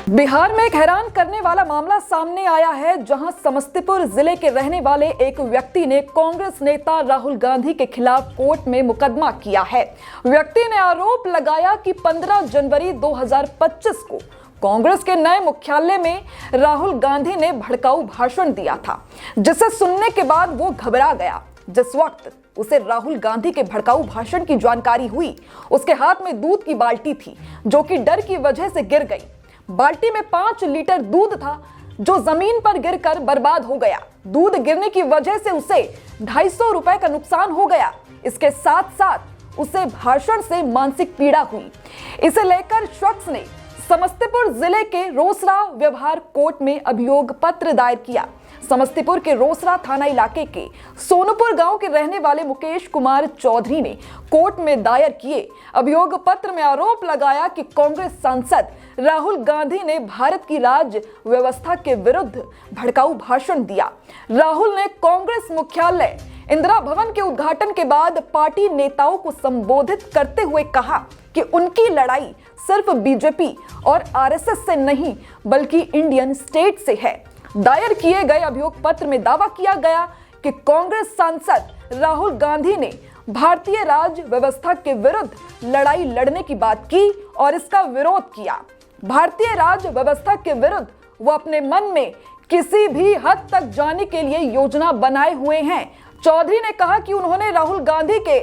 बिहार में एक हैरान करने वाला मामला सामने आया है, जहां समस्तीपुर जिले के रहने वाले एक व्यक्ति ने कांग्रेस नेता राहुल गांधी के खिलाफ कोर्ट में मुकदमा किया है। व्यक्ति ने आरोप लगाया कि 15 जनवरी 2025 को कांग्रेस के नए मुख्यालय में राहुल गांधी ने भड़काऊ भाषण दिया था, जिसे सुनने के बाद वो घबरा गया। जिस वक्त उसे राहुल गांधी के भड़काऊ भाषण की जानकारी हुई, उसके हाथ में दूध की बाल्टी थी, जो कि डर की वजह से गिर गई। बाल्टी में 5 लीटर दूध था, जो जमीन पर गिरकर बर्बाद हो गया। दूध गिरने की वजह से उसे 250 रुपए का नुकसान हो गया। इसके साथ साथ उसे भाषण से मानसिक पीड़ा हुई। इसे लेकर शख्स ने समस्तीपुर जिले के रोसड़ा व्यवहार कोर्ट में अभियोग पत्र दायर किया। समस्तीपुर के रोसड़ा थाना इलाके के सोनपुर गांव के रहने वाले मुकेश कुमार चौधरी ने कोर्ट में दायर किए अभियोग पत्र में आरोप लगाया कि कांग्रेस सांसद राहुल गांधी ने भारत की राज्य व्यवस्था के विरुद्ध भड़काऊ भाषण दिया। राहुल ने कांग्रेस मुख्यालय इंदिरा भवन के उद्घाटन के बाद पार्टी नेताओं को संबोधित करते हुए कहा कि उनकी लड़ाई सिर्फ बीजेपी और आरएसएस से नहीं, बल्कि इंडियन स्टेट से है। दायर किए गए अभियोग पत्र में दावा किया गया कि कांग्रेस सांसद राहुल गांधी ने भारतीय राज्य व्यवस्था के विरुद्ध लड़ाई लड़ने की बात की और इसका विरोध किया। भारतीय राज्य व्यवस्था के विरुद्ध वो अपने मन में किसी भी हद तक जाने के लिए योजना बनाए हुए हैं। चौधरी ने कहा कि उन्होंने राहुल गांधी के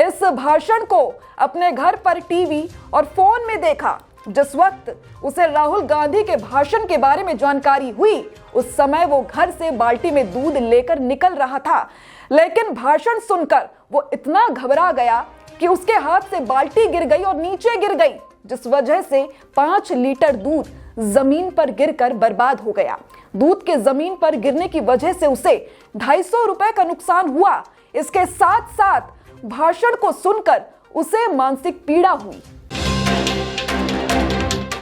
इस भाषण को अपने घर पर टीवी और फोन में देखा। जिस वक्त उसे राहुल गांधी के भाषण के बारे में जानकारी हुई, उस समय वो घर से बाल्टी में दूध लेकर निकल रहा था, लेकिन भाषण सुनकर वो इतना घबरा गया कि उसके हाथ से बाल्टी गिर गई और नीचे गिर गई, जिस वजह से 5 लीटर दूध जमीन पर गिरकर बर्बाद हो गया। दूध के जमीन पर गिरने की वजह से उसे 250 रुपए का नुकसान हुआ। इसके साथ साथ भाषण को सुनकर उसे मानसिक पीड़ा हुई।